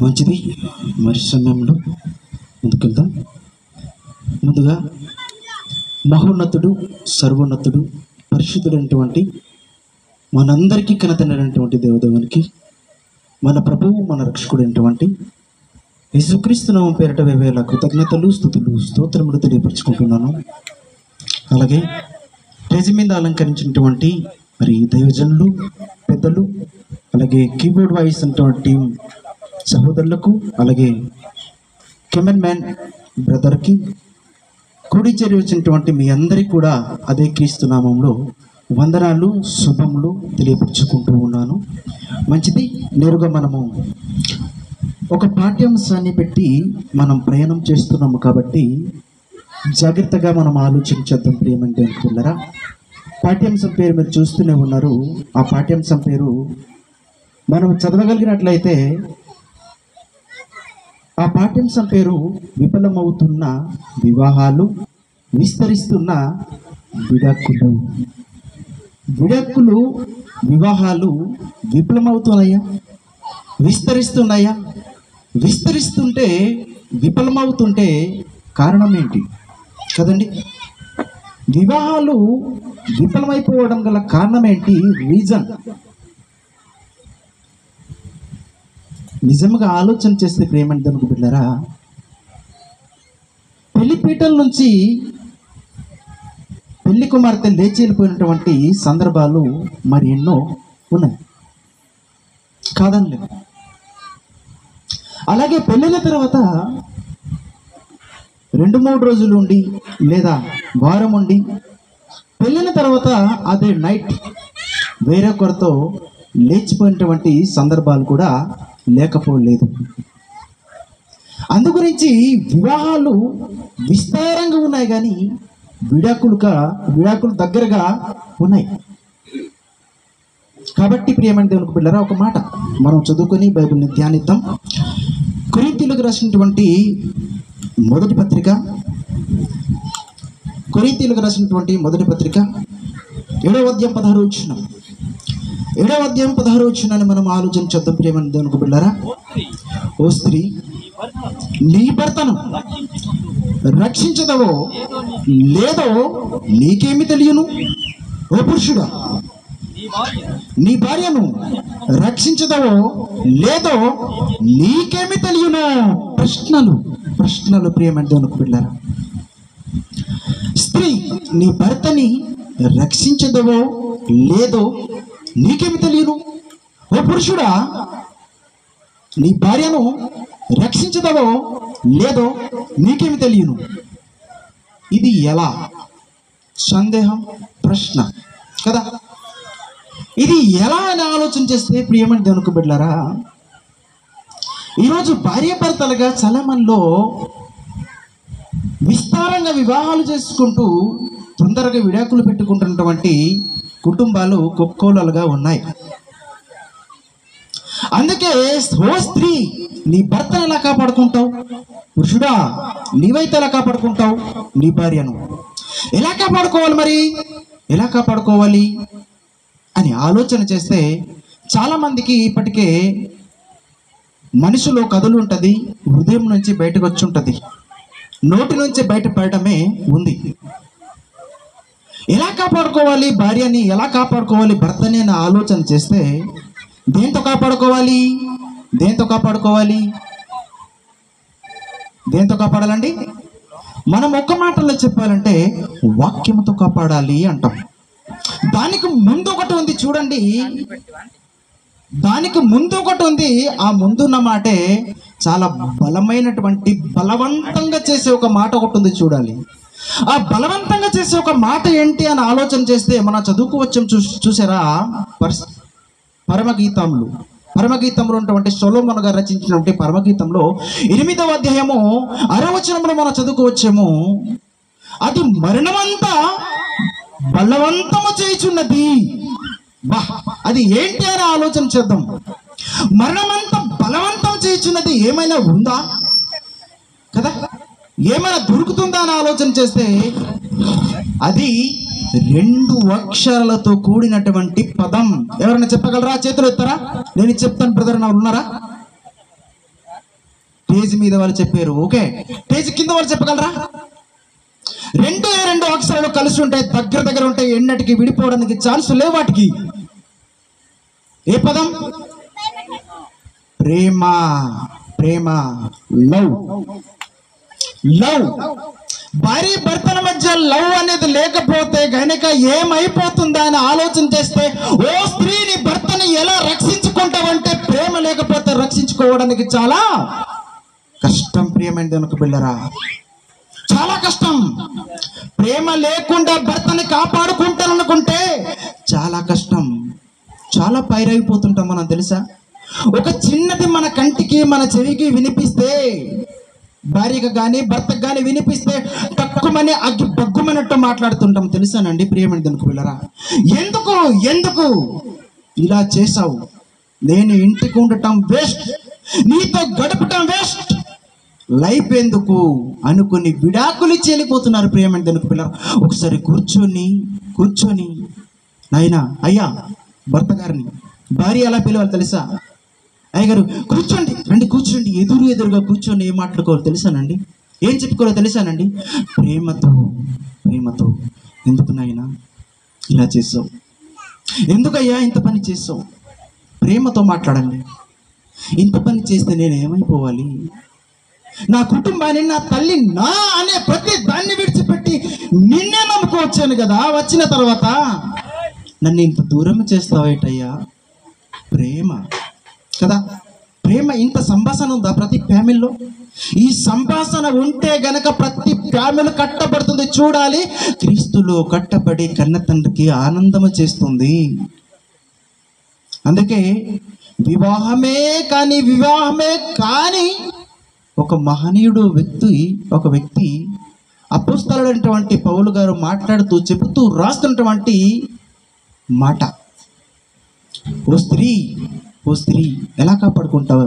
మంచిది. మరి సమయంలో ముందుకెళ్దాం. ముందుగా మహోన్నతుడు, సర్వోన్నతుడు, పరిశుద్ధుడైనటువంటి మనందరికీ కనతనైనటువంటి దేవదేవునికి, మన ప్రభువు మన రక్షకుడైనటువంటి యేసుక్రీస్తు నామం పేరిట వేవేల కృతజ్ఞతలు, స్తుతులు, స్తోత్రములు తెలియపరుచుకుంటున్నాను. అలాగే స్టేజ్ మీద అలంకరించినటువంటి మరి దైవజనులు, పెద్దలు, అలాగే కీబోర్డ్ వాయిస్ అటువంటి సహోదరులకు, అలాగే కెమెరా మ్యాన్ బ్రదర్కి, కూడి చేరి వచ్చినటువంటి మీ అందరికీ కూడా అదే క్రీస్తు నామంలో వందనాలు, శుభములు తెలియపరుచుకుంటూ ఉన్నాను. మంచిది. నేరుగా మనము ఒక పాఠ్యాంశాన్ని పెట్టి మనం ప్రయాణం చేస్తున్నాము కాబట్టి జాగ్రత్తగా మనం ఆలోచించేద్దాం. ప్రియమంటే అనుకున్నారా? పాఠ్యాంశం పేరు మీరు చూస్తూనే ఉన్నారు. ఆ పాఠ్యాంశం పేరు మనం చదవగలిగినట్లయితే ఆ పాఠ్యాంశం పేరు విఫలమవుతున్న వివాహాలు, విస్తరిస్తున్న విడాకులు. విడాకులు, వివాహాలు విఫలమవుతున్నాయా? విస్తరిస్తున్నాయా? విస్తరిస్తుంటే, విఫలమవుతుంటే కారణం ఏంటి కదండి? వివాహాలు విఫలమైపోవడం గల కారణం ఏంటి? రీజన్. నిజంగా ఆలోచన చేస్తే ప్రేమంటే అనుకు బిడ్డారా, పెళ్లిపీటల నుంచి పెళ్లి కుమార్తె లేచి వెళ్ళిపోయినటువంటి సందర్భాలు మరి ఎన్నో ఉన్నాయి కాదండి. అలాగే పెళ్ళిన తర్వాత 2-3 రోజులు ఉండి లేదా వారం ఉండి పెళ్ళిన తర్వాత అదే నైట్ వేరొకరితో లేచిపోయినటువంటి సందర్భాలు కూడా లేకపోలేదు. అందుగురించి వివాహాలు విస్తారంగా ఉన్నాయి కానీ విడాకులు దగ్గరగా ఉన్నాయి. కాబట్టి ప్రియమైన దేవునికి బిడ్డలారా, ఒక మాట మనం చదువుకొని బైబిల్ని ధ్యానిద్దాం. కొరింథీయులకు రాసినటువంటి మొదటి పత్రిక 7వ అధ్యాయం 16వ వచనాన్ని మనం ఆలోచన చేద్దాం. ప్రియమైన దేవునికి బిడ్డలారా, ఓ స్త్రీ నీ భర్తను రక్షించదవో లేదో నీకేమి తెలియను? ఓ పురుషుడా నీ భార్యను రక్షించదవో లేదో నీకేమి తెలియను? ప్రశ్నలు ప్రియమైన దేవునికి బిడ్డలారా. స్త్రీ నీ భర్తని రక్షించదవో లేదో నీకేమి తెలియను? ఓ పురుషుడా నీ భార్యను రక్షించదవో లేదో నీకేమి తెలియను? ఇది ఎలా? సందేహం, ప్రశ్న కదా. ఇది ఎలా అని ఆలోచన చేస్తే ప్రియమైన దేవునికి బిడ్డలారా, ఈరోజు భార్యాభర్తలుగా చాలా మందిలో విస్తారంగా వివాహాలు చేసుకుంటూ తొందరగా విడాకులు పెట్టుకుంటున్నటువంటి కుటుంబాలు కొక్కోలలుగా ఉన్నాయి. అందుకే ఓ స్త్రీ నీ భర్తను ఎలా కాపాడుకుంటావు? పురుషుడా నీవైతే ఎలా కాపాడుకుంటావు నీ భార్యను? ఎలా కాపాడుకోవాలి? మరి ఎలా కాపాడుకోవాలి అని ఆలోచన చేస్తే చాలామందికి ఇప్పటికే మనసులో కథలు ఉంటుంది, హృదయం నుంచి బయటకు వచ్చి ఉంటుంది, నోటి నుంచి బయటపడమే ఉంది. ఎలా కాపాడుకోవాలి భార్యని, ఎలా కాపాడుకోవాలి భర్తని అని ఆలోచన చేస్తే దేంతో కాపాడుకోవాలి? దేంతో కాపాడాలండి? మనం ఒక్క మాటలో చెప్పాలంటే వాక్యంతో కాపాడాలి అంటాం. దానికి ముందు ఒకటి ఉంది చూడండి, దానికి ముందు ఒకటి ఉంది. ఆ ముందున్న మాటే చాలా బలమైనటువంటి, బలవంతంగా చేసే ఒక మాట ఒకటి ఉంది చూడాలి. ఆ బలవంతంగా చేసే ఒక మాట ఏంటి అని ఆలోచన చేస్తే మనం చదువుకోవచ్చాం. చూసారా? పరమగీతంలో ఉన్నటువంటి సొలొమోను గారు రచించినటువంటి పరమగీతంలో 8వ అధ్యాయము 6వ వచనంలో మనం చదువుకోవచ్చేమో, అది మరణమంతా బలవంతము చేయుచున్నది. అది ఏంటి అని ఆలోచన చేద్దాం. మరణమంతా బలవంతం చేయుచున్నది ఏమైనా ఉందా కదా? ఏమైనా దొరుకుతుందా అని ఆలోచన చేస్తే అది 2 అక్షరాలతో కూడినటువంటి పదం. ఎవరైనా చెప్పగలరా? చేతులు ఎత్తారా? నేను చెప్తాను బ్రదర్, నా ఉన్నారా? స్టేజ్ మీద వాళ్ళు చెప్పారు, ఓకే. స్టేజ్ కింద వాళ్ళు చెప్పగలరా? రెండు అక్షరాలు కలిసి ఉంటాయి, దగ్గర ఉంటాయి, ఎన్నటికి విడిపోవడానికి ఛాన్స్ లేవు వాటికి. ఏ పదం? ప్రేమ. ప్రేమ, లవ్. లవ్. భార్య భర్తల మధ్య లవ్ అనేది లేకపోతే గనక ఏమైపోతుందా అని ఆలోచన చేస్తే, ఓ స్త్రీ నీ భర్తని ఎలా రక్షించుకుంటావంటే ప్రేమ లేకపోతే రక్షించుకోవడానికి చాలా కష్టం. ప్రియమైన దేవునికి బిడ్డలారా, చాలా కష్టం. ప్రేమ లేకుండా భర్తని కాపాడుకుంటాననుకుంటే చాలా కష్టం. చాలా పైరైపోతుంటాం మనం, తెలుసా? ఒక చిన్నది మన కంటికి మన చెవికి వినిపిస్తే, భార్యకు కానీ భర్తకు కానీ వినిపిస్తే తక్కువని అగ్గి బగ్గుమన్నట్టు మాట్లాడుతుంటాం, తెలుసానండి? ప్రియమైన దేవునికి బిడ్డలారా, ఎందుకు ఇలా చేసావు? నేను ఇంటికి ఉండటం వేస్ట్, నీతో గడపటం వేస్ట్, లైఫ్ ఎందుకు అనుకుని విడాకులు ఇచ్చి వెళ్ళిపోతున్నారు. ప్రియమైన దేవునికి బిడ్డలారా, ఒకసారి కూర్చొని నాయనా, అయ్యా, భర్త గారిని భార్య ఎలా పిలవాలి తెలుసా? అయ్యగారు కూర్చోండి, రండి కూర్చోండి, ఎదురుగా కూర్చొని ఏం మాట్లాడుకోవాలో తెలుసానండి? ఏం చెప్పుకోవాలో తెలుసానండి? ప్రేమతో. ఎందుకు నాయనా ఇలా చేసావు? ఎందుకయ్యా ఇంత పని చేసావు? ప్రేమతో మాట్లాడండి. ఇంత పని చేస్తే నేను ఏమైపోవాలి? నా కుటుంబాన్ని, నా తల్లి, నా అనే ప్రతి దాన్ని విడిచిపెట్టి నిన్నే నమ్ముకోవచ్చాను కదా, వచ్చిన తర్వాత నన్ను ఇంత దూరం చేస్తావేటయ్యా? ప్రేమ కదా. ప్రేమ. ఇంత సంభాషణ ఉందా ప్రతి ఫ్యామిలీలో? ఈ సంభాషణ ఉంటే గనక ప్రతి ఫ్యామిలీ కట్టబడుతుంది. చూడాలి, క్రీస్తులో కట్టబడి కన్న తండ్రికి ఆనందము చేస్తుంది. అందుకే వివాహమే కానీ ఒక మహనీయుడు ఒక వ్యక్తి అపోస్తలుడైనటువంటి పౌలు గారు చెబుతూ రాస్తున్నటువంటి మాట, ఓ స్త్రీ ఎలా కాపాడుకుంటావు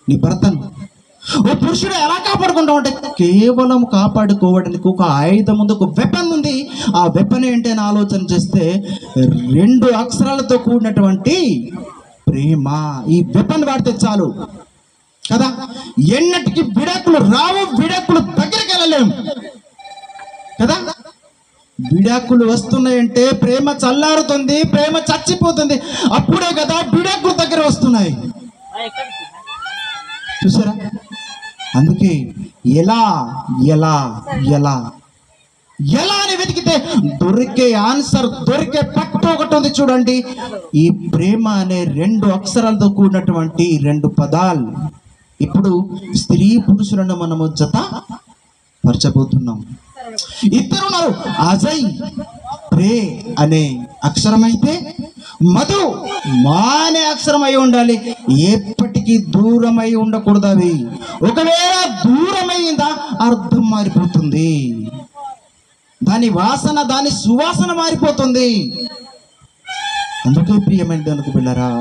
నీ భర్తను? ఓ పురుషుడు ఎలా కాపాడుకుంటావు అంటే కేవలం కాపాడుకోవడానికి ఒక ఆయుధం ఉంది, ఒక వెపన్ ఉంది. ఆ వెపన్ ఏంటి అని ఆలోచన చేస్తే 2 అక్షరాలతో కూడినటువంటి ప్రేమ. ఈ వెపన్ వాడితే చాలు కదా. ఎన్నటికి విడాకులు రావు, విడాకులు దగ్గరికి వెళ్ళలేము కదా. విడాకులు వస్తున్నాయంటే ప్రేమ చల్లారుతుంది, ప్రేమ చచ్చిపోతుంది. అప్పుడే కదా విడాకులు దగ్గర వస్తున్నాయి, చూసారా? అందుకే ఎలా అని వెతికితే దొరికే పట్టు ఒకటి ఉంది, చూడండి. ఈ ప్రేమ అనే 2 అక్షరాలతో కూడినటువంటి 2 పదాలు. ఇప్పుడు స్త్రీ పురుషులను మనము జత పరచబోతున్నాం. ఇద్దరున్నారు. అజయ్ ప్రే అనే అక్షరం అయితే, మధు మా అనే అక్షరం అయి ఉండాలి. ఎప్పటికీ దూరమై ఉండకూడదు అవి. ఒకవేళ దూరమైందా అర్థం మారిపోతుంది, దాని వాసన, దాని సువాసన మారిపోతుంది. అందుకే ప్రియమైన దేవునికి బిడ్డలారా,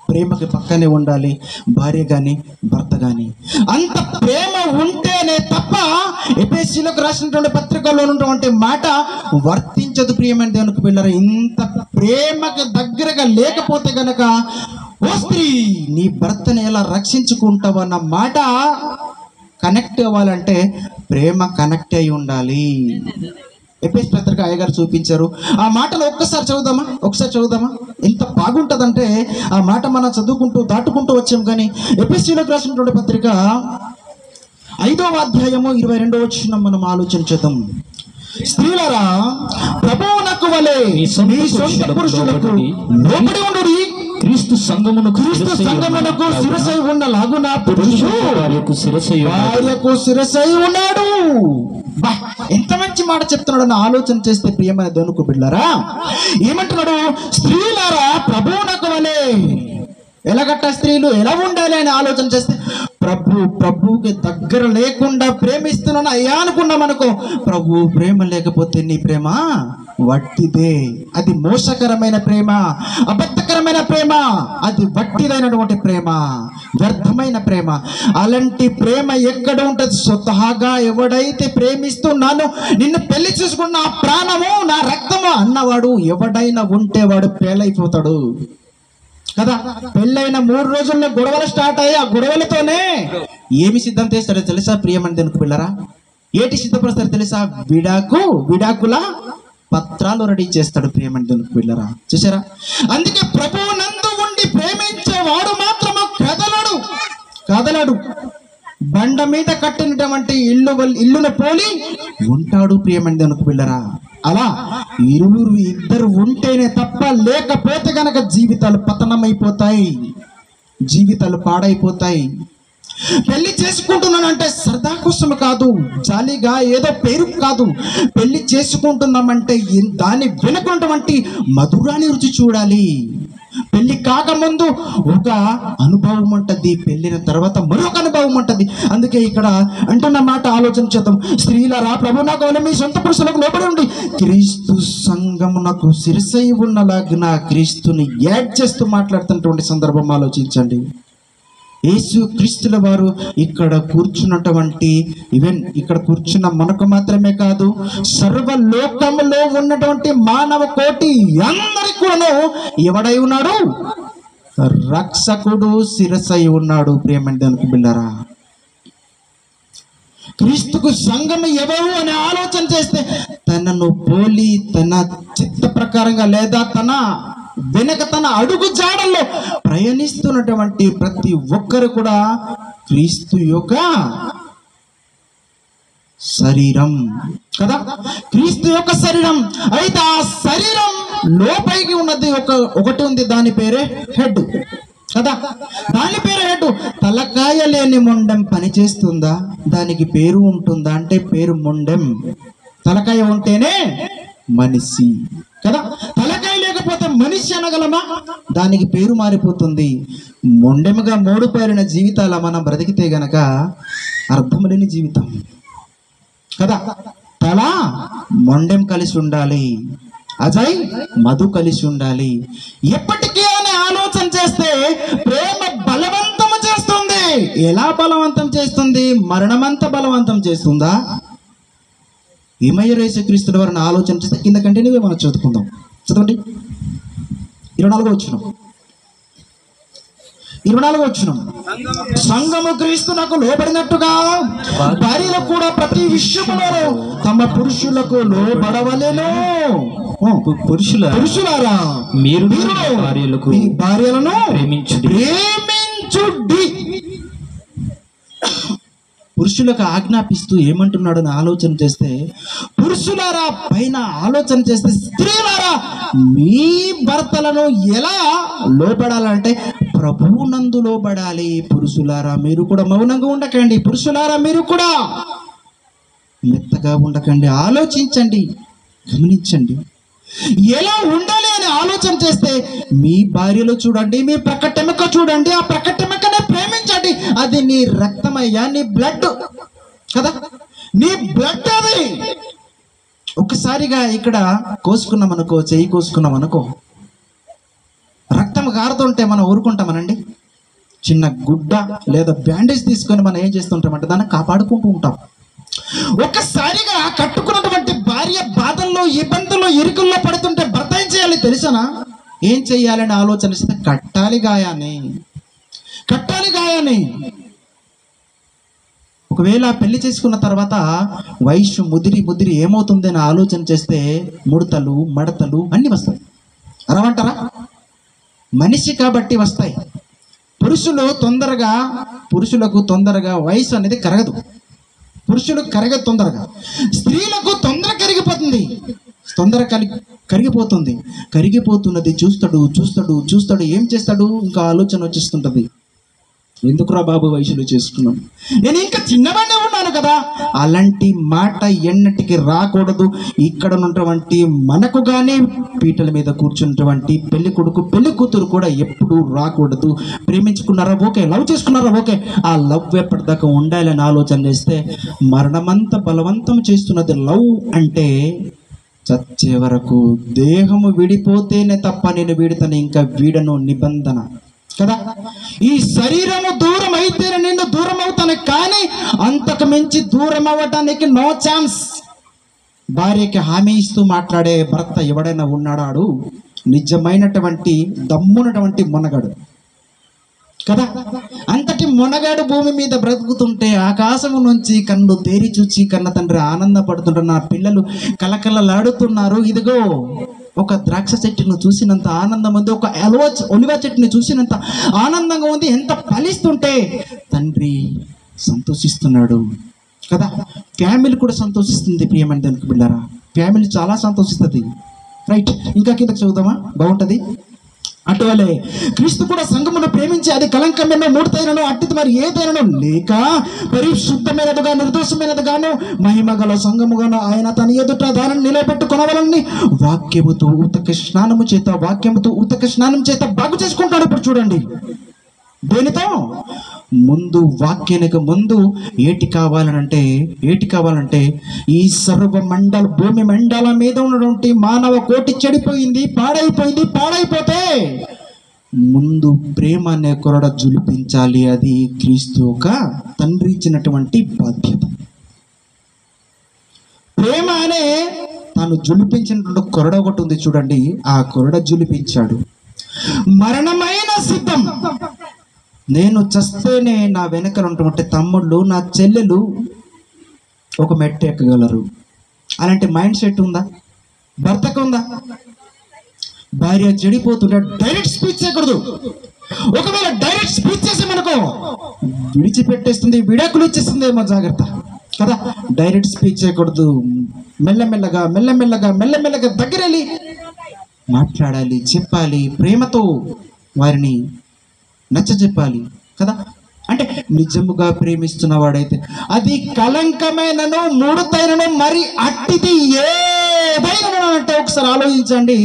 ప్రేమకి పక్కనే ఉండాలి భార్య కానీ భర్త కానీ. అంత ప్రేమ ఉంటేనే తప్ప ఎఫెసీయులకు రాసినటువంటి పత్రికలో ఉన్నటువంటి మాట వర్తించదు. ప్రియమైన దేవునికి బిడ్డలారా, ఇంత ప్రేమకి దగ్గరగా లేకపోతే గనక, ఓ స్త్రీ నీ భర్తని ఎలా రక్షించుకుంటావు అన్న మాట కనెక్ట్ అవ్వాలంటే ప్రేమ కనెక్ట్ అయి ఉండాలి. ఎఫెసీ పత్రిక అయ్యగారు చూపించారు. ఆ మాటలు ఒకసారి చదువుదామా? ఎంత బాగుంటుందంటే ఆ మాట మనం దాటుకుంటూ వచ్చాం. కానీ ఎఫెసీయులకు రాసినటువంటి పత్రిక 5వ అధ్యాయము 22వ వచనం మనం ఆలోచించుదాం. స్త్రీలారా ప్రభువునకు వలె మీ సొంత పురుషులకు లోబడి ఉండుడి. క్రీస్తు సంఘమునకు శిరసై ఉన్నలాగున పురుషుడు భార్యకు శిరసై ఉన్నాడు. ఎంత మంచి మాట చెప్తున్నాడు అని ఆలోచన చేస్తే ప్రియమైన దేవునికి బిడ్డలారా, ఏమంటున్నాడు? స్త్రీలారా ప్రభువునకు వలె. ఎలాగట్ట స్త్రీలు ఎలా ఉండాలి అని ఆలోచన చేస్తే, ప్రభువుకి దగ్గర లేకుండా ప్రేమిస్తున్నాను అయ్యా అనుకున్నాం అనుకో, ప్రభు ప్రేమ లేకపోతే నీ ప్రేమ వట్టిదే. అది మోసకరమైన ప్రేమ, అబద్ధకరమైన ప్రేమ, అది వట్టిదైనటువంటి ప్రేమ, వ్యర్థమైన ప్రేమ. అలాంటి ప్రేమ ఎక్కడ ఉంటుంది? స్వతహాగా ఎవడైతే ప్రేమిస్తున్నానో, నిన్ను పెళ్లి చేసుకున్న నా ప్రాణము నా రక్తము అన్నవాడు ఎవడైనా ఉంటే వాడు పేలైపోతాడు కదా. పెళ్ళైన 3 రోజుల్లో గొడవలు స్టార్ట్ అయ్యి ఆ గొడవలతోనే ఏమి సిద్ధం చేస్తారో తెలుసా ప్రియమని దేవునికి పిల్లరా? ఏటి సిద్ధపరుస్తారో తెలుసా? విడాకుల పత్రాలు రెడీ చేస్తాడు ప్రియమని దేవునికి పిల్లరా. చూసారా? అందుకే ప్రభువు నందు ఉండి ప్రేమించేవాడు మాత్రము కదలడు. బండ మీద కట్టినటువంటి ఇల్లును పోలి ఉంటాడు ప్రియమని దేవునికి పిల్లరా. అలా ఇద్దరు ఉంటేనే తప్ప, లేకపోతే గనక జీవితాలు పతనమైపోతాయి, జీవితాలు పాడైపోతాయి. పెళ్లి చేసుకుంటున్నానంటే సరదా కోసం కాదు, జాలీగా ఏదో పేరు కాదు. పెళ్లి చేసుకుంటున్నామంటే దాని వెనుకున్నటువంటి మధురాన్ని రుచి చూడాలి. పెళ్లి కాకముందు ఒక అనుభవం ఉంటుంది, పెళ్ళిన తర్వాత మరొక అనుభవం ఉంటుంది. అందుకే ఇక్కడ అంటున్న మాట ఆలోచన చేద్దాం. స్త్రీలారా ప్రభువునకు మీ సొంత పురుషులకు లోబడి ఉండి క్రీస్తు సంఘమునకు శిరసై ఉన్నలాగిన క్రీస్తుని యాడ్ చేస్తూ మాట్లాడుతున్నటువంటి సందర్భం ఆలోచించండి. యేసు క్రీస్తుల వారు ఇక్కడ కూర్చున్నటువంటి ఇక్కడ కూర్చున్న మనకు మాత్రమే కాదు, సర్వలోకములో ఉన్నటువంటి మానవ కోటి అందరి కూడా ఎవడై ఉన్నాడు? రక్షకుడు శిరసై ఉన్నాడు ప్రియమైన దేవునికి బిడ్డలారా. క్రీస్తుకు సంఘం ఎవరు అని ఆలోచన చేస్తే తనను పోలి తన చిత్త ప్రకారంగా లేదా తన అడుగు జాడల్లో ప్రయాణిస్తున్నటువంటి ప్రతి ఒక్కరు కూడా క్రీస్తు యొక్క శరీరం కదా. క్రీస్తు యొక్క శరీరం. అయితే ఆ శరీరం లోపైకి ఉన్నది ఒకటి ఉంది, దాని పేరే హెడ్ కదా. దాని పేరు హెడ్. తలకాయ లేని మొండెం పనిచేస్తుందా? దానికి పేరు ఉంటుందా అంటే పేరు మొండెం. తలకాయ ఉంటేనే మనిషి కదా. తలకాయ లేకపోతే మనిషి అనగలమా? దానికి పేరు మారిపోతుంది. మొండెముగా మోడుపోయిన జీవితాల మనం బ్రతికితే గనక అర్థం లేని జీవితం కదా. తల మొండెం కలిసి ఉండాలి, అజయ్ మధు కలిసి ఉండాలి. ఎప్పటికీ అని ఆలోచన చేస్తే ప్రేమ బలవంతం చేస్తుంది. ఎలా బలవంతం చేస్తుంది? మరణమంతా బలవంతం చేస్తుందా? ఏమయ్యారు యేసుక్రీస్తుల వారిని ఆలోచన చేస్తే కింద కంటిన్యూగా మనం చదువుకుందాం. చదవండి 24వ వచనం. సంఘము క్రీస్తునకు లోబడినట్టుగా భార్యలు కూడా ప్రతి విషయంలో తమ పురుషులకు లోబడవలెను. పురుషులారా మీరు మీ భార్యలను ప్రేమించుడి. పురుషులకు ఆజ్ఞాపిస్తూ ఏమంటున్నాడని ఆలోచన చేస్తే, పురుషులారా పైన ఆలోచన చేస్తే, స్త్రీలారా మీ భర్తలను ఎలా లోబడాలంటే ప్రభువునందు లోబడాలి. పురుషులారా మీరు కూడా మౌనంగా ఉండకండి. పురుషులారా మీరు కూడా మెత్తగా ఉండకండి. ఆలోచించండి, గమనించండి. ఎలా ఉండాలి అని ఆలోచన చేస్తే మీ భార్యలు చూడండి, మీ ప్రకటెముక చూడండి, ఆ ప్రకటెముకనే ప్రేమించండి. అది నీ రక్తమయ్యా, నీ బ్లడ్ కదా, నీ బ్లడ్ అది. ఒకసారిగా ఇక్కడ కోసుకున్నాం అనుకో, చెయ్యి కోసుకున్నాం అనుకో, రక్తం కారుతుంటే మనం ఊరుకుంటామనండి? చిన్న గుడ్డ లేదా బ్యాండేజ్ తీసుకొని మనం ఏం చేస్తుంటామంటే దాన్ని కాపాడుకుంటూ ఉంటాం. ఒక్కసారిగా కట్టుకున్నటువంటి భార్య బాధల్లో, ఇబ్బందుల్లో, ఇరుకుల్లో పడుతుంటే భర్త ఏం చేయాలి తెలుసనా? ఏం చెయ్యాలని ఆలోచన చేస్తే కట్టాలి గాయాన్ని. ఒకవేళ పెళ్లి చేసుకున్న తర్వాత వయసు ముదిరి ఏమవుతుంది అని ఆలోచన చేస్తే ముడతలు, మడతలు అన్నీ వస్తాయి. అరవంటారా? మనిషి కాబట్టి వస్తాయి. పురుషులకు తొందరగా వయసు అనేది కరగదు. పురుషులకు కరగదు తొందరగా. స్త్రీలకు తొందర కరిగిపోతుంది. కరిగిపోతున్నది చూస్తాడు. ఏం చేస్తాడు? ఇంకా ఆలోచన వచ్చేస్తుంటది, ఎందుకురా బాబు వయసులో చేసుకున్నాం, నేను ఇంకా చిన్నవాడినే ఉన్నాను కదా. అలాంటి మాట ఎన్నటికి రాకూడదు. ఇక్కడ ఉన్నటువంటి మనకు కానీ పీటల మీద కూర్చున్నటువంటి పెళ్లి కొడుకు, పెళ్లి కూతురు కూడా ఎప్పుడు రాకూడదు. ప్రేమించుకున్నారా ఓకే, లవ్ చేసుకున్నారా ఓకే, ఆ లవ్ ఎప్పటిదాకా ఉండాలని ఆలోచన చేస్తే మరణమంతా బలవంతం చేస్తున్నది లవ్ అంటే. చచ్చే వరకు దేహము విడిపోతేనే తప్ప నేను వీడితను, ఇంకా వీడను నిబంధన కదా. ఈ శరీరము దూరం అయితేనే నిన్ను దూరం అవుతాను, కానీ అంతకు మించి దూరం అవ్వటానికి నో ఛాన్స్. భార్యకి హామీ ఇస్తూ మాట్లాడే భర్త ఎవడైనా ఉన్నాడాడు? నిజమైనటువంటి దమ్మునటువంటి మొనగాడు కదా. అంతటి మొనగాడు భూమి మీద బ్రతుకుతుంటే ఆకాశము నుంచి కన్ను తేరి చూచి కన్న తండ్రి ఆనందపడుతుంటే నా పిల్లలు కలకలలాడుతున్నారు. ఇదిగో ఒక ద్రాక్ష చెట్టును చూసినంత ఆనందం ఉంది, ఒక ఒలివ చెట్టుని చూసినంత ఆనందంగా ఉంది. ఎంత ఫలిస్తుంటే తండ్రి సంతోషిస్తున్నాడు కదా. ఫ్యామిలీ కూడా సంతోషిస్తుంది ప్రియమైన దానికి బిడ్డారా. ఫ్యామిలీ చాలా సంతోషిస్తుంది. రైట్, ఇంకా కిందకి చదువుదామా, బాగుంటుంది. అటువలే క్రీస్తు కూడా సంఘమును ప్రేమించి అది కలంకమైన మూడుతైనను అట్టిది మరి ఏదైనను లేక పరిశుద్ధమైనదిగా నిర్దోషమైనదిగాను మహిమ గల సంఘముగాను ఆయన తన ఎదుట దానిని నిలబెట్టుకొనవలని వాక్యముతో ఉతక స్నానం చేత బాగు చేసుకుంటాడు. ఇప్పుడు చూడండి, దేనితో ముందు వాక్యానికి ముందు ఏటి కావాలంటే ఈ సర్వ భూమి మండలం మీద ఉన్నటువంటి మానవ కోటి చెడిపోయింది, పాడైపోతే ముందు ప్రేమ అనే కొరడ జులిపించాలి. అది క్రీస్తు ఒక తండ్రి ఇచ్చినటువంటి బాధ్యత. ప్రేమ అనే తాను జులిపించినటువంటి కొరడ ఒకటి ఉంది చూడండి, ఆ కొరడ జులిపించాడు. మరణమైన సిద్ధం, నేను చస్తేనే నా వెనకలు ఉన్నటువంటి తమ్ముళ్ళు నా చెల్లెలు ఒక మెట్టు ఎక్కగలరు. అలాంటి మైండ్ సెట్ ఉందా భర్తకు? ఉందా? భార్య చెడిపోతుంటే డైరెక్ట్ స్పీచ్ చేయకూడదు. ఒకవేళ డైరెక్ట్ స్పీచ్ చేసామనుకో విడిచిపెట్టేస్తుంది, విడాకులు ఇచ్చేస్తుంది ఏమో, జాగ్రత్త కదా. డైరెక్ట్ స్పీచ్ చేయకూడదు. మెల్లమెల్లగా దగ్గరెళ్ళి మాట్లాడాలి, చెప్పాలి, ప్రేమతో వారిని నచ్చజెప్పాలి కదా. అంటే నిజముగా ప్రేమిస్తున్న వాడైతే అది కలంకమైనను మూడుతైనను మరి అట్టిది ఏదైనా అంటే ఒకసారి ఆలోచించండి.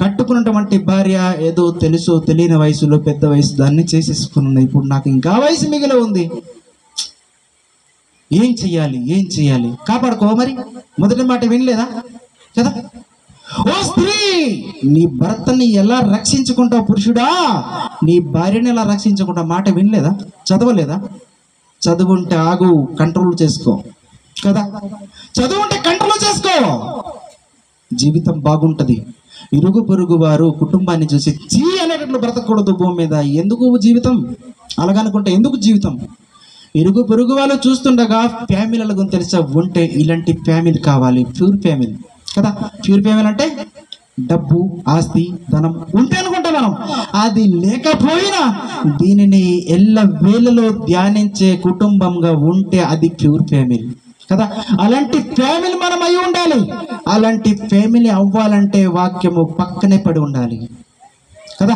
కట్టుకున్నటువంటి భార్య ఏదో తెలుసో తెలియని వయసులో పెద్ద వయసు దాన్ని చేసేసుకున్నాయి. ఇప్పుడు నాకు ఇంకా వయసు మిగిలి ఉంది, ఏం చెయ్యాలి? కాపాడుకో మరి. మొదటి మాట వినలేదా కదా. ఓ స్త్రీ, నీ భర్తని ఎలా రక్షించుకుంటావు? పురుషుడా, నీ భార్యని ఎలా రక్షించుకుంటావు? మాట వినలేదా? చదవలేదా? చదువుంటే ఆగు, కంట్రోల్ చేసుకో కదా. చదువుంటే కంట్రోల్ చేసుకో, జీవితం బాగుంటుంది. ఇరుగు పొరుగు వారు కుటుంబాన్ని చూసి చీ అనేటట్లు బ్రతకూడదు భూమి మీద. ఎందుకు జీవితం అలాగనుకుంటే ఎందుకు జీవితం? ఇరుగు పొరుగు వాళ్ళు చూస్తుండగా ఫ్యామిలీల గురించి తెలిసా ఉంటే ఇలాంటి ఫ్యామిలీ కావాలి, ప్యూర్ ఫ్యామిలీ కదా. ప్యూర్ ఫ్యామిలీ అంటే డబ్బు, ఆస్తి, ధనం ఉంటే అనుకుంటా మనం, అది లేకపోయినా దీనిని ఎల్ల వేళలో ధ్యానించే కుటుంబంగా ఉంటే అది ప్యూర్ ఫ్యామిలీ కదా. అలాంటి ఫ్యామిలీ మనం అయి ఉండాలి. అలాంటి ఫ్యామిలీ అవ్వాలంటే వాక్యము పక్కనే పడి ఉండాలి కదా.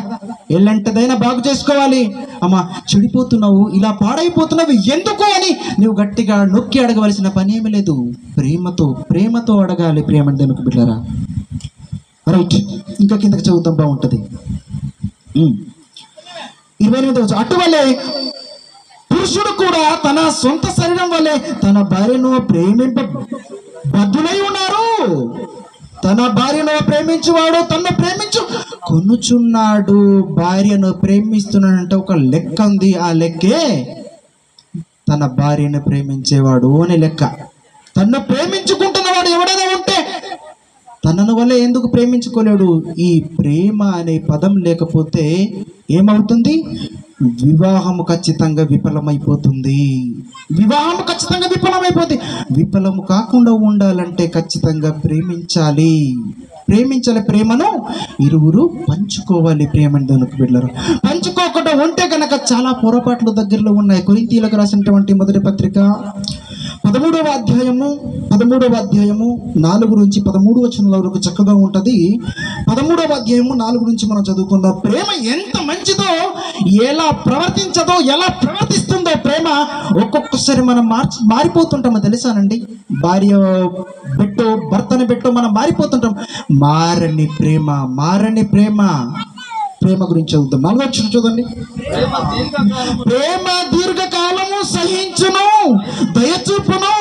ఎలాంటిదైనా బాగు చేసుకోవాలి. అమ్మా చెడిపోతున్నావు, ఇలా పాడైపోతున్నావు ఎందుకు అని నువ్వు గట్టిగా నొక్కి అడగవలసిన పని ఏమి లేదు. ప్రేమతో అడగాలి. ప్రేమ దేవునికి బిడ్డలారా. రైట్, ఇంకా కిందకి చదువుతాం, బాగుంటుంది. 28వ అటువలే పురుషుడు కూడా తన సొంత శరీరం వల్లే తన భార్యను బద్ధులై ఉన్నారు. తన భార్యను ప్రేమించువాడు తన్ను ప్రేమించు కొనుచున్నాడు. భార్యను ప్రేమిస్తున్నాడంటే ఒక లెక్క ఉంది. ఆ లెక్కే తన భార్యను ప్రేమించేవాడు అనే లెక్క. తన్ను ప్రేమించుకుంటున్నవాడు ఎవడైనా ఉంటే తనను వల్ల ఎందుకు ప్రేమించుకోలేడు? ఈ ప్రేమ అనే పదం లేకపోతే ఏమవుతుంది? వివాహము ఖచ్చితంగా విఫలమైపోతుంది. విఫలము కాకుండా ఉండాలంటే ఖచ్చితంగా ప్రేమించాలి. ప్రేమను ఇరువురు పంచుకోవాలి. ప్రేమని దానికి బిడ్డలారా, పంచుకోకుండా ఉంటే కనుక చాలా పొరపాట్లు దగ్గరలో ఉన్నాయి. కొరింథీయులకు రాసినటువంటి మొదటి పత్రిక 13వ అధ్యాయము 4 నుంచి 13 వచనాల వరకు చక్కగా ఉంటుంది. 13వ అధ్యాయము 4 నుంచి మనం చదువుకుందాం. ప్రేమ ఎంత మంచిదో, ఎలా ప్రవర్తించదో, ఎలా ప్రవర్తిస్తుందో ప్రేమ. ఒక్కొక్కసారి మనం మారిపోతుంటామో తెలుసానండి. భార్య పెట్టో భర్తని పెట్టో మనం మారిపోతుంటాం. మారని ప్రేమ గురించి చదువుతాం. 4వ వచనం చూడండి. ప్రేమ దీర్ఘకాలము సహించును, దయచూపును.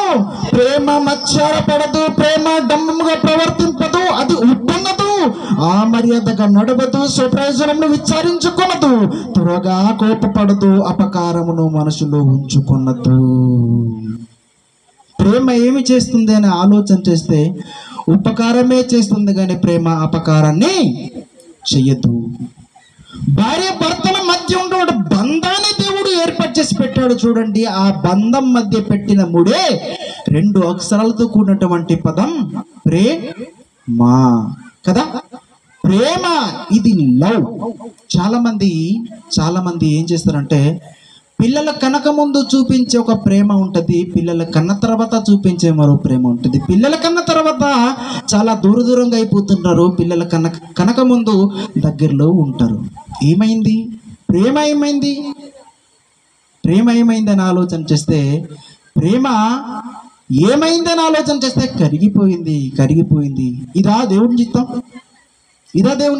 ప్రేమ మత్సరపడదు, ప్రేమ డమ్ముగా ప్రవర్తింపదు, అది ఉప్పొంగదు, మర్యాదగా నడవదు, స్వప్రయోజనమును విచారించుకొనదు, త్వరగా కోపపడదు, అపకారమును మనసులో ఉంచుకొనదు. ప్రేమ ఏమి చేస్తుంది అని ఆలోచన చేస్తే ఉపకారమే చేస్తుంది కానీ ప్రేమ అపకారాన్ని చెయ్యదు. భార్య భర్తల మధ్య ఉన్న బంధాన్ని దేవుడు ఏర్పాటు చేసి పెట్టాడు చూడండి. ఆ బంధం మధ్య పెట్టిన ముడే 2 అక్షరాలతో కూడినటువంటి పదం ప్రేమ కదా. ప్రేమ ఇది లవ్. చాలా మంది ఏం చేస్తారంటే పిల్లల కనక ముందు చూపించే ఒక ప్రేమ ఉంటుంది, పిల్లల కన్న తర్వాత చూపించే మరో ప్రేమ ఉంటుంది. పిల్లల కన్న తర్వాత చాలా దూరంగా అయిపోతుంటారు, పిల్లల కనక ముందు దగ్గరలో ఉంటారు. ఏమైంది? ప్రేమ ఏమైందని ఆలోచన చేస్తే కరిగిపోయింది. ఇదా దేవుని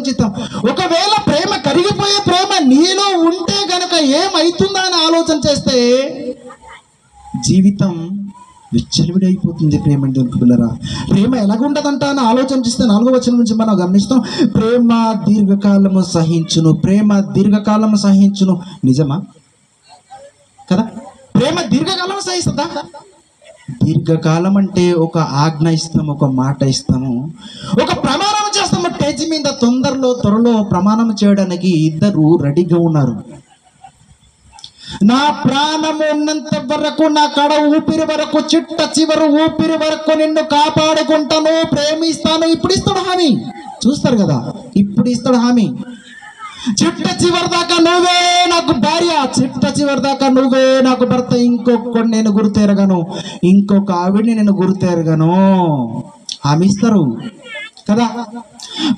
చిత్తం? ఒకవేళ ప్రేమ కరిగిపోయే ప్రేమ నీలో ఉంటే గనక ఏమైతుందా అని ఆలోచన చేస్తే జీవితం విచ్చలవిడైపోతుంది. ప్రేమ పిల్లరా, ప్రేమ ఎలాగుంటదంట అని ఆలోచన చేస్తే 4వ వచనం నుంచి మనం గమనిస్తాం. ప్రేమ దీర్ఘకాలము సహించును. నిజమా కదా? ప్రేమ దీర్ఘకాలం సహిస్తుందా? దీర్ఘకాలం అంటే ఒక ఆజ్ఞ ఇస్తాము, ఒక మాట ఇస్తాము, ఒక ప్రమాణం చేస్తాము. స్టేజ్ మీద త్వరలో ప్రమాణం చేయడానికి ఇద్దరు రెడీగా ఉన్నారు. నా ప్రాణము ఉన్నంత వరకు, నా కడ ఊపిరి వరకు, చిట్ట చివరి ఊపిరి వరకు నిన్ను కాపాడుకుంటాను, ప్రేమిస్తాను. ఇప్పుడు ఇస్తాడు హామీ. చూస్తారు కదా, ఇప్పుడు ఇస్తాడు హామీ. చిట్ట చివరి దాకా నువ్వే నాకు భార్య, చిట్ట చివరి దాకా నువ్వే నాకు భర్త, ఇంకొకటి నేను గుర్తెరగను, ఇంకొక ఆవిడ్ని నేను గుర్తెరగను హామీ ఇస్తారు కదా.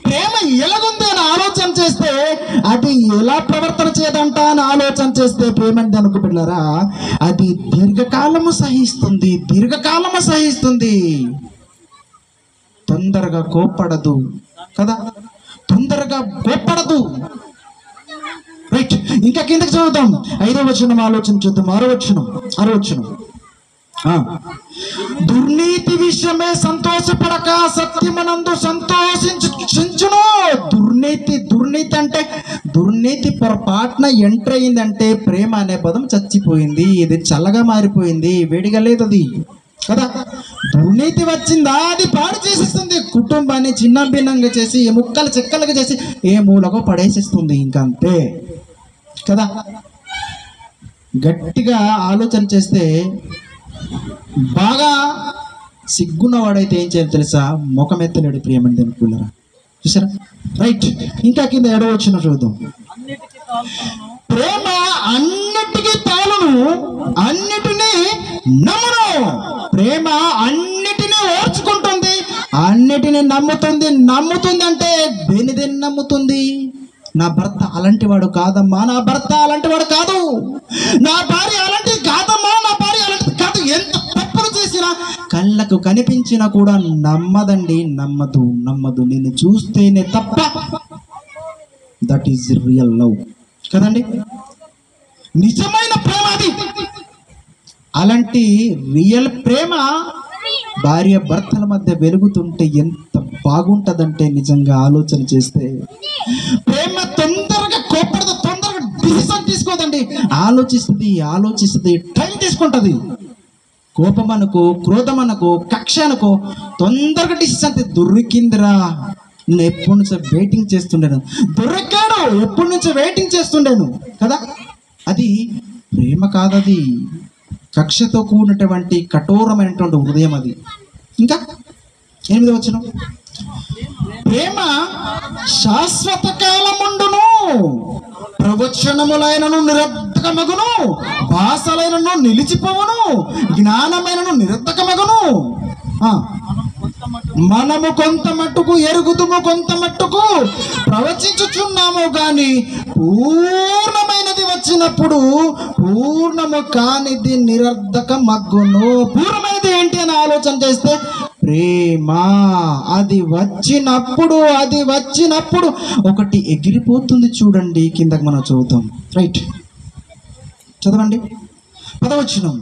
ప్రేమ ఎలాగుంది అని ఆలోచన చేస్తే, అది ఎలా ప్రవర్తన చేయదంట అని ఆలోచన చేస్తే ప్రేమ అంటే అనుకు పిల్లరా, అది దీర్ఘకాలము సహిస్తుంది. తొందరగా కోప్పడదు కదా, రైట్. ఇంకా కిందకి చదువుతాం. 5వ వచనం ఆలోచన చూద్దాం. 6వ వచనం. దుర్నీతి విషయమే సంతోషపడక సత్యమునందు సంతోషించును. దుర్నీతి అంటే దుర్నీతి పొరపాటున ఎంటర్ అయిందంటే ప్రేమ అనే పదం చచ్చిపోయింది. ఇది చల్లగా మారిపోయింది, వేడిగా లేదు అది కదా. దుర్నీతి వచ్చిందా అది పాడు చేసేస్తుంది, కుటుంబాన్ని చిన్న భిన్నంగా చేసి ముక్కలు చెక్కలుగా చేసి ఏ మూలకో పడేసేస్తుంది, ఇంకంతే కదా. గట్టిగా ఆలోచన చేస్తే బాగా సిగ్గున్నవాడైతే ఏం చేయాలి తెలుసా? ముఖం ఎత్తలేడు ప్రియమని అనుకున్నారా? చూసారా? రైట్. ఇంకా కింద 7వ వచనం చూద్దాం. ప్రేమ అన్నిటికీ తాళును, అన్నిటినీ నమ్మును. ప్రేమ అన్నిటినీ ఓర్చుకుంటుంది, అన్నిటినీ నమ్ముతుంది అంటే దేని నమ్ముతుంది? నా భర్త అలాంటి వాడు కాదమ్మా, నా భర్త అలాంటి వాడు కాదు, నా భార్య అలాంటిది కాదమ్మా, నా భార్య అలాంటిది కాదు. ఎంత తప్పులు చేసినా, కళ్ళకు కనిపించినా కూడా నమ్మదు. నేను చూస్తేనే తప్ప. దట్ ఈజ్ రియల్ లవ్ కదండి, నిజమైన ప్రేమ అది. అలాంటి రియల్ ప్రేమ భార్య భర్తల మధ్య వెలుగుతుంటే ఎంత బాగుంటదంటే, నిజంగా ఆలోచన చేస్తే ప్రేమ తొందరగా కోపడదు, తొందరగా డిసిషన్ తీసుకోదండి. ఆలోచిస్తుంది, టైం తీసుకుంటది. కోపం అనుకో, క్రోధం అనుకో, కక్ష అనుకో, తొందరగా డిసిషన్. దొరికిందిరా, నేను ఎప్పటి నుంచో వెయిటింగ్ చేస్తుండేను, దొరికాడు ఎప్పటి నుంచో వెయిటింగ్ చేస్తుండేను కదా. అది ప్రేమ కాదది, కక్షతో కూడినటువంటి కఠోరమైనటువంటి హృదయం అది. ఇంకా 8వ వచనం. ప్రేమ శాశ్వత కాలముండును, ప్రవచనములైనను నిరర్ధకమగును, భాషలైనను నిలిచిపోవును, జ్ఞానమైనను నిరర్ధకమగును. మనము కొంత మట్టుకు ఎరుగుదుము, కొంత మట్టుకు ప్రవచించుచున్నాము, కానీ పూర్ణమైనది వచ్చినప్పుడు పూర్ణము కానిది నిరర్ధక మగ్గును. పూర్ణమైనది ఏంటి అని ఆలోచన చేస్తే ప్రేమ. అది వచ్చినప్పుడు ఒకటి ఎగిరిపోతుంది చూడండి. కిందకి మనం చదువుతాం. రైట్, చదవండి. 10వ వచనం.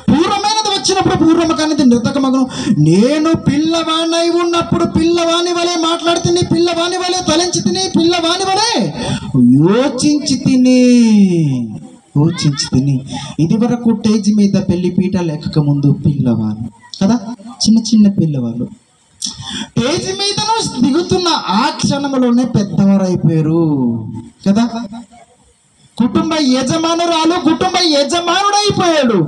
పూర్వమైనది వచ్చినప్పుడు పూర్వము కానిది నిర్ధకమగును. నేను పిల్లవాణ్ణై ఉన్నప్పుడు పిల్లవాని వలె మాట్లాడుతుని, పిల్లవాని వలె తలంచి తిని, పిల్లవాని వలె యోచించి తిని. ఇది వరకు స్టేజ్ మీద పెళ్లి పీటలు ఎక్కక ముందు పిల్లవాళ్ళు కదా, చిన్న పిల్లవాళ్ళు స్టేజ్ మీదను దిగుతున్న ఆ క్షణంలోనే పెద్దవారు అయిపోయారు కదా. కుటుంబ యజమానుడు అయిపోయారు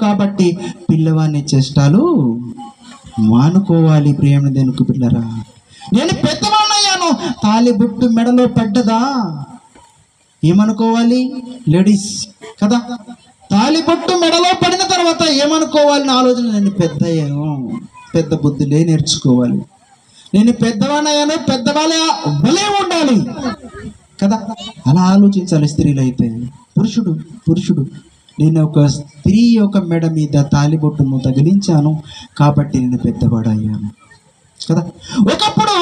కాబట్టి పిల్లవాడిని చేష్టాలు మానుకోవాలి. ప్రియమైన దేవుని పిల్లరా, నేను పెద్దవాణ్ణయ్యాను, తాలిబొట్టు మెడలో పడ్డదా ఏమనుకోవాలి? లేడీస్ కదా, తాలిబొట్టు మెడలో పడిన తర్వాత ఏమనుకోవాలని ఆలోచన. నేను పెద్ద అయ్యాను, పెద్ద బుద్ధులే నేర్చుకోవాలి. నేను పెద్దవాణ్ణయ్యాను, పెద్దవాళ్ళే భలే ఉండాలి కదా, అలా ఆలోచించాలి. స్త్రీలు అయితే పురుషుడు నేను ఒక స్త్రీ యొక్క మెడ మీద తాలిబొట్టును తగిలించాను కాబట్టి నేను పెద్దవాడయ్యాను కదా. ఒకప్పుడు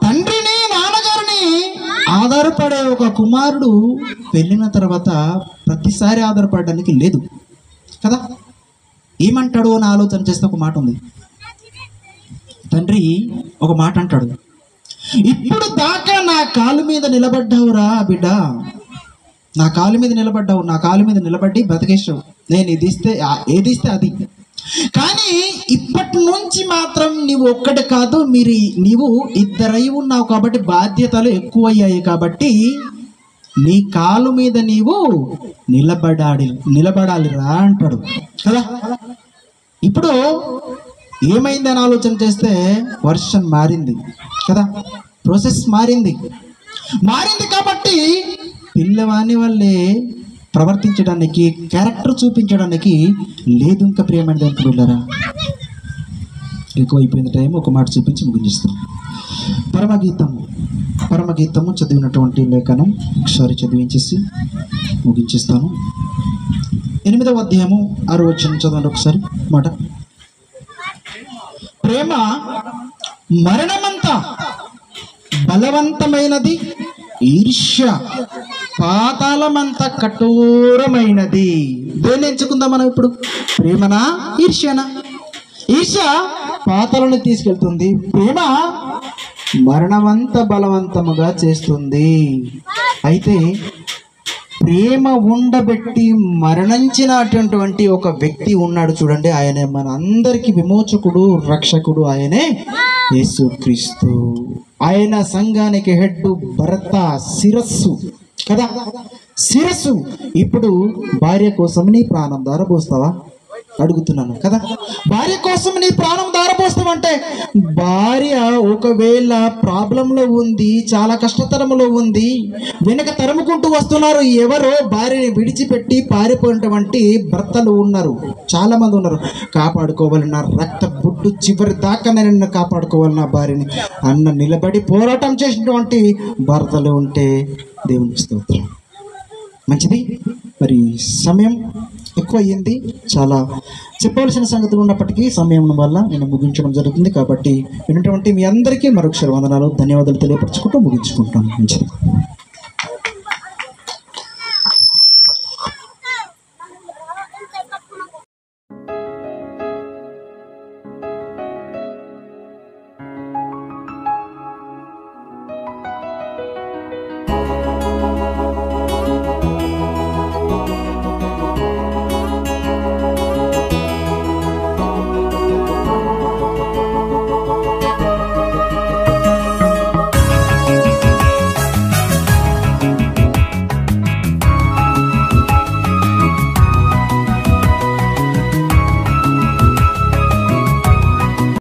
తండ్రిని నాన్నగారిని ఆధారపడే ఒక కుమారుడు వెళ్ళిన తర్వాత ప్రతిసారి ఆధారపడడానికి లేదు కదా. ఏమంటాడు అని ఆలోచన చేస్తే ఒక మాట ఉంది. తండ్రి ఒక మాట అంటాడు, ఇప్పుడు దాకా నా కాలు మీద నిలబడ్డావురా బిడ్డ, నా కాలు మీద నిలబడి బతికేసావు, నేను ఏదిస్తే అది. కానీ ఇప్పటి నుంచి మాత్రం నీవు ఒక్కటి కాదు, నీవు ఇద్దరై ఉన్నావు కాబట్టి బాధ్యతలు ఎక్కువయ్యాయి కాబట్టి నీ కాలు మీద నీవు నిలబడాలిరా అంటాడు కదా. ఇప్పుడు ఏమైందని ఆలోచన చేస్తే వర్షన్ మారింది కదా, ప్రాసెస్ మారింది కాబట్టి పిల్లవాని వల్లే ప్రవర్తించడానికి, క్యారెక్టర్ చూపించడానికి లేదు ఇంకా. ప్రియమైన దానికి వెళ్ళారా, ఎక్కువ అయిపోయిన టైం ఒక మాట చూపించి ముగించేస్తాం. పరమగీతము చదివినటువంటి లేఖనం ఒకసారి చదివించేసి ముగించేస్తాను. 8వ అధ్యాయము 6వ వచనం చదవండి ఒకసారి మాట. ప్రేమ మరణమంతా బలవంతమైనది, ఈర్ష్య పాతాళమంత కఠోరమైనది. దేన్ని ఎంచుకుందాం మనం ఇప్పుడు? ప్రేమనా ఈర్ష్యనా? ఈర్ష్య పాతాళాన్ని తీసుకెళ్తుంది, ప్రేమ మరణమంత బలవంతముగా చేస్తుంది. అయితే ప్రేమ ఉండబెట్టి మరణించినటువంటి ఒక వ్యక్తి ఉన్నాడు చూడండి, ఆయనే మన అందరికీ విమోచకుడు, రక్షకుడు, ఆయనే యేసుక్రీస్తు. ఆయన సంఘానికి హెడ్, భర్త, శిరస్సు కదా, శిరస్సు. ఇప్పుడు భార్య కోసం నీ ప్రాణం ధారపోస్తావా అడుగుతున్నాను కదా. భార్య కోసం నీ ప్రాణం ధారపోస్తామంటే, భార్య ఒకవేళ ప్రాబ్లంలో ఉంది, చాలా కష్టతరంలో ఉంది, వెనక తరుముకుంటూ వస్తున్నారు, ఎవరో భార్యని విడిచిపెట్టి పారిపోయినటువంటి భర్తలు ఉన్నారు, చాలా మంది ఉన్నారు. కాపాడుకోవాలి నా రక్త బుడ్డు చివరి దాకా నేను కాపాడుకోవాలి నా భార్యని అన్న నిలబడి పోరాటం చేసినటువంటి భర్తలు ఉంటే దేవునికి స్తోత్రం. మంచిది. మరి సమయం ఎక్కువ అయ్యింది, చాలా చెప్పవలసిన సంగతులు ఉన్నప్పటికీ సమయం వల్ల నేను ముగించడం జరుగుతుంది. కాబట్టి విన్నటువంటి మీ అందరికీ మరొకసారి వందనాలు, ధన్యవాదాలు తెలియపరచుకుంటూ ముగించుకుంటాను. మంచిది.